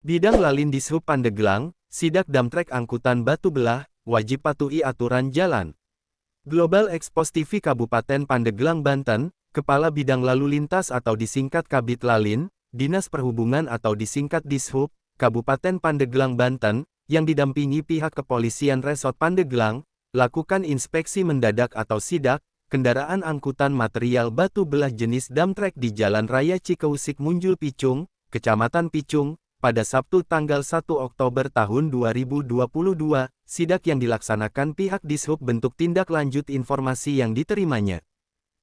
Bidang Lalin Dishub Pandeglang, Sidak Damtrek Angkutan Batu Belah, wajib patuhi aturan jalan. Global Expos TV Kabupaten Pandeglang Banten, Kepala Bidang Lalu Lintas atau disingkat Kabid Lalin, Dinas Perhubungan atau disingkat Dishub, Kabupaten Pandeglang Banten, yang didampingi pihak kepolisian Resort Pandeglang, lakukan inspeksi mendadak atau sidak, kendaraan angkutan material batu belah jenis Damtrek di Jalan Raya Cikeusik Munjul Picung, Kecamatan Picung, pada Sabtu tanggal 1 Oktober tahun 2022, sidak yang dilaksanakan pihak Dishub bentuk tindak lanjut informasi yang diterimanya.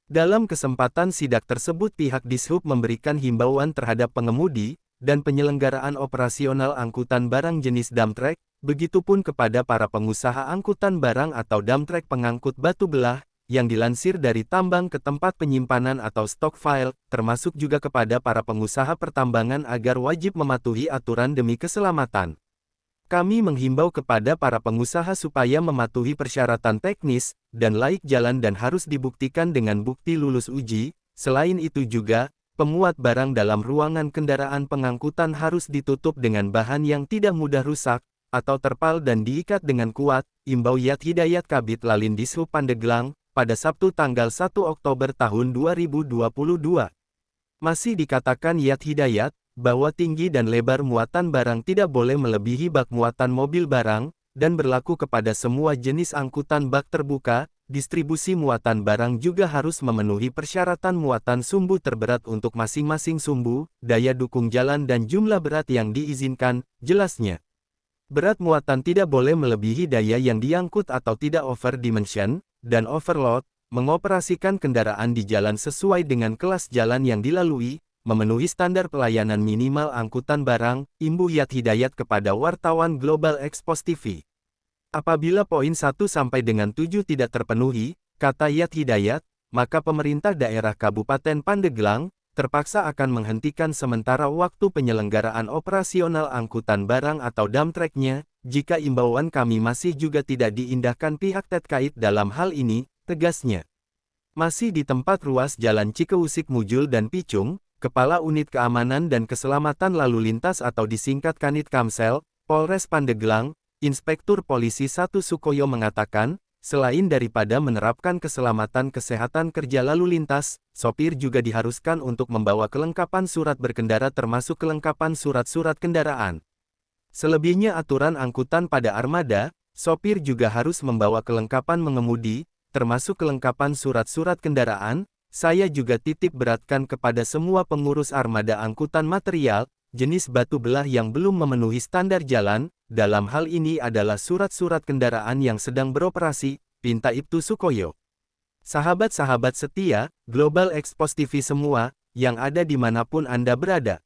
Dalam kesempatan sidak tersebut pihak Dishub memberikan himbauan terhadap pengemudi, dan penyelenggaraan operasional angkutan barang jenis Damtrek, begitupun kepada para pengusaha angkutan barang atau Damtrek pengangkut batu belah, yang dilansir dari tambang ke tempat penyimpanan atau stockpile, termasuk juga kepada para pengusaha pertambangan agar wajib mematuhi aturan demi keselamatan. Kami menghimbau kepada para pengusaha supaya mematuhi persyaratan teknis, dan laik jalan dan harus dibuktikan dengan bukti lulus uji. Selain itu juga, pemuat barang dalam ruangan kendaraan pengangkutan harus ditutup dengan bahan yang tidak mudah rusak, atau terpal dan diikat dengan kuat, imbau Yat Hidayat Kabid Lalin Dishub Pandeglang, pada Sabtu tanggal 1 Oktober tahun 2022. Masih dikatakan Yat Hidayat, bahwa tinggi dan lebar muatan barang tidak boleh melebihi bak muatan mobil barang, dan berlaku kepada semua jenis angkutan bak terbuka. Distribusi muatan barang juga harus memenuhi persyaratan muatan sumbu terberat untuk masing-masing sumbu, daya dukung jalan dan jumlah berat yang diizinkan, jelasnya. Berat muatan tidak boleh melebihi daya yang diangkut atau tidak over dimension, dan overload, mengoperasikan kendaraan di jalan sesuai dengan kelas jalan yang dilalui, memenuhi standar pelayanan minimal angkutan barang, imbau Yat Hidayat kepada wartawan Global Expos TV. Apabila poin 1 sampai dengan 7 tidak terpenuhi, kata Yat Hidayat, maka pemerintah daerah Kabupaten Pandeglang, terpaksa akan menghentikan sementara waktu penyelenggaraan operasional angkutan barang atau Damtreknya, jika imbauan kami masih juga tidak diindahkan pihak terkait dalam hal ini, tegasnya. Masih di tempat ruas Jalan Cikeusik Mujul dan Picung, Kepala Unit Keamanan dan Keselamatan Lalu Lintas atau disingkat Kanit Kamsel, Polres Pandeglang, Inspektur Polisi 1 Sukoyo mengatakan, selain daripada menerapkan keselamatan kesehatan kerja lalu lintas, sopir juga diharuskan untuk membawa kelengkapan surat berkendara termasuk kelengkapan surat-surat kendaraan. Selebihnya aturan angkutan pada armada, sopir juga harus membawa kelengkapan mengemudi, termasuk kelengkapan surat-surat kendaraan. Saya juga titip beratkan kepada semua pengurus armada angkutan material, jenis batu belah yang belum memenuhi standar jalan, dalam hal ini adalah surat-surat kendaraan yang sedang beroperasi, pinta Ibtu Sukoyo. Sahabat-sahabat setia, Global Expos TV semua, yang ada dimanapun Anda berada.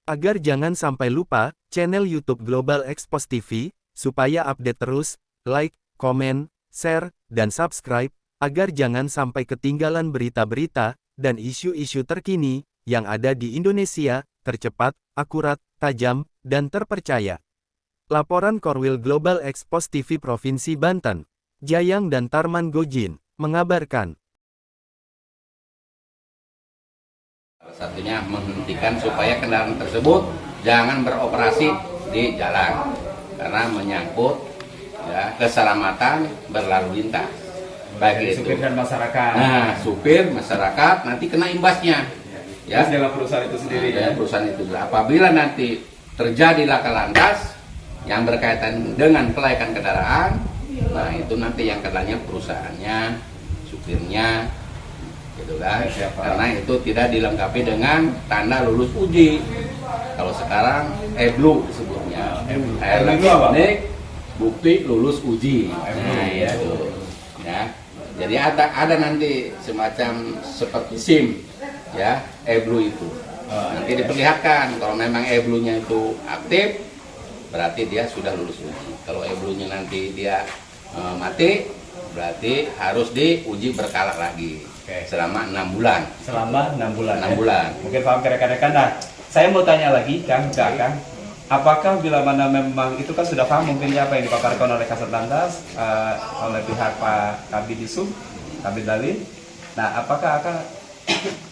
Agar jangan sampai lupa, channel YouTube Global Expos TV, supaya update terus, like, komen, share, dan subscribe, agar jangan sampai ketinggalan berita-berita, dan isu-isu terkini, yang ada di Indonesia, tercepat, akurat, tajam, dan terpercaya. Laporan Korwil Global Expos TV Provinsi Banten, Jayang dan Tarman Gojin, mengabarkan. Satunya menghentikan supaya kendaraan tersebut jangan beroperasi di jalan karena menyangkut ya, keselamatan berlalu lintas. Baik itu supir dan masyarakat. Nah, supir masyarakat nanti kena imbasnya. Ya, dalam perusahaan itu sendiri ya. Perusahaan itu. Apabila nanti terjadi laka lantas yang berkaitan dengan kelaikan kendaraan, nah itu nanti yang kenanya perusahaannya, supirnya. Gitu kan? Karena itu tidak dilengkapi dengan tanda lulus uji. Kalau sekarang EBLU disebutnya, elektronik bukti lulus uji. Nah, ya tuh. Ya. Jadi ada nanti semacam seperti SIM, ya, EBLU itu. Nanti diperlihatkan kalau memang EBLU-nya itu aktif, berarti dia sudah lulus uji. Kalau EBLU-nya nanti dia mati, berarti harus diuji berkala lagi. Selama 6 bulan. Selama 6 bulan. 6 bulan. Mungkin paham rekan-rekan. Nah, saya mau tanya lagi, Kang, apakah bila mana memang itu kan sudah paham mungkin apa yang dipaparkan oleh Kasat Lantas, oleh pihak Pak Kabid Dishub, Kabid Lalin. Nah, apakah akan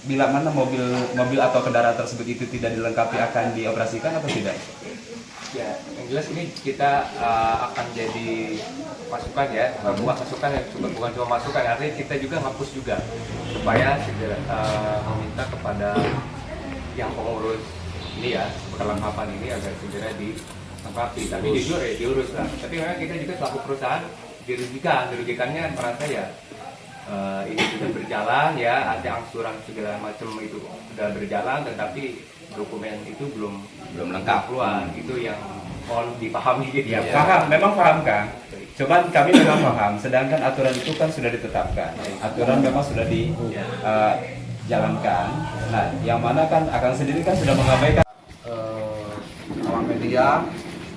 bila mana mobil atau kendaraan tersebut itu tidak dilengkapi akan dioperasikan atau tidak? Ya, yang jelas ini kita akan jadi masukan ya, bukan masukan ya, bukan cuma masukan, artinya kita juga ngapus juga supaya segera meminta kepada yang pengurus ini ya, perlengkapan ini agar segera dilengkapi. Tapi jujur ya diurus lah. Tapi memang kita juga selaku perusahaan dirugikannya merasa ya ini sudah berjalan ya, ada angsuran segala macam itu sudah berjalan, tetapi dokumen itu belum lengkap keluar. Itu yang mohon dipahami gitu Ya, paham, memang paham Kang. Cuman kami memang paham, sedangkan aturan itu kan sudah ditetapkan. Aturan memang sudah dijalankan. Nah, yang mana kan Akang sendiri kan sudah mengabaikan awak media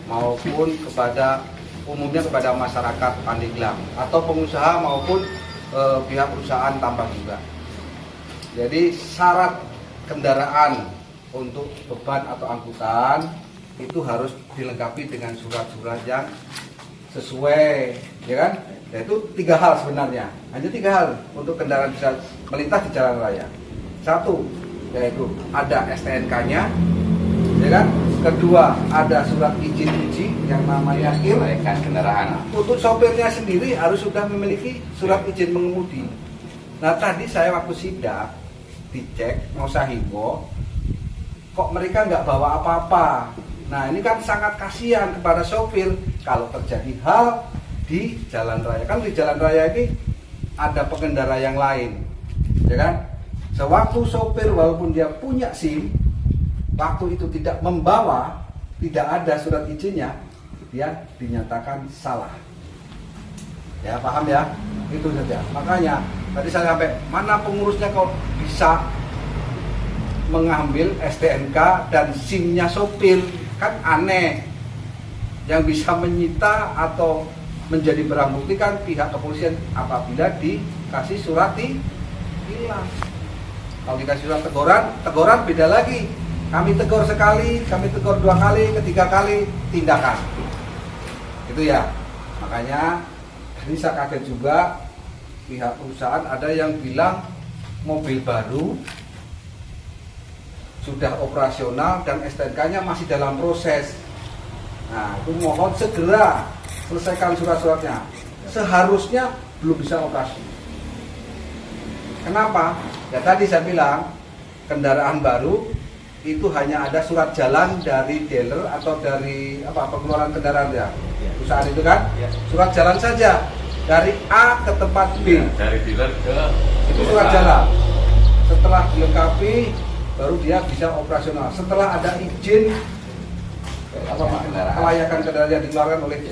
maupun kepada umumnya kepada masyarakat Pandeglang atau pengusaha maupun pihak perusahaan tambang juga. Jadi syarat kendaraan untuk beban atau angkutan itu harus dilengkapi dengan surat-surat yang sesuai, ya kan? Yaitu 3 hal sebenarnya, hanya 3 hal untuk kendaraan bisa melintas di jalan raya. 1, yaitu ada STNK-nya, ya kan? Kedua, ada surat izin uji yang namanya IR. Kelayakan kendaraan. Untuk sopirnya sendiri harus sudah memiliki surat izin mengemudi. Nah tadi saya waktu sidak dicek mau sahibo, kok mereka nggak bawa apa-apa. Nah ini kan sangat kasihan kepada sopir kalau terjadi hal di jalan raya. Kan di jalan raya ini ada pengendara yang lain, ya kan? Sewaktu sopir walaupun dia punya SIM, waktu itu tidak membawa, tidak ada surat izinnya, dia dinyatakan salah. Ya paham ya? Itu saja. Makanya tadi saya sampai mana pengurusnya kok bisa mengambil STNK dan SIM-nya sopir, kan aneh. Yang bisa menyita atau menjadi barang bukti kan pihak kepolisian apabila dikasih surat hilang. Kalau dikasih surat teguran beda lagi. Kami tegur sekali, kami tegur 2 kali, ketiga kali tindakan. Itu ya. Makanya ini saya kaget juga pihak perusahaan ada yang bilang mobil baru sudah operasional dan STNK-nya masih dalam proses. Nah, itu mohon segera selesaikan surat-suratnya. Seharusnya belum bisa operasi. Kenapa? Ya tadi saya bilang kendaraan baru itu hanya ada surat jalan dari dealer atau dari pengeluaran kendaraan ya. Perusahaan itu kan surat jalan saja dari A ke tempat B. Dari dealer ke Itu surat jalan. Setelah dilengkapi baru dia bisa operasional. Setelah ada izin kelayakan kendaraan yang dikeluarkan oleh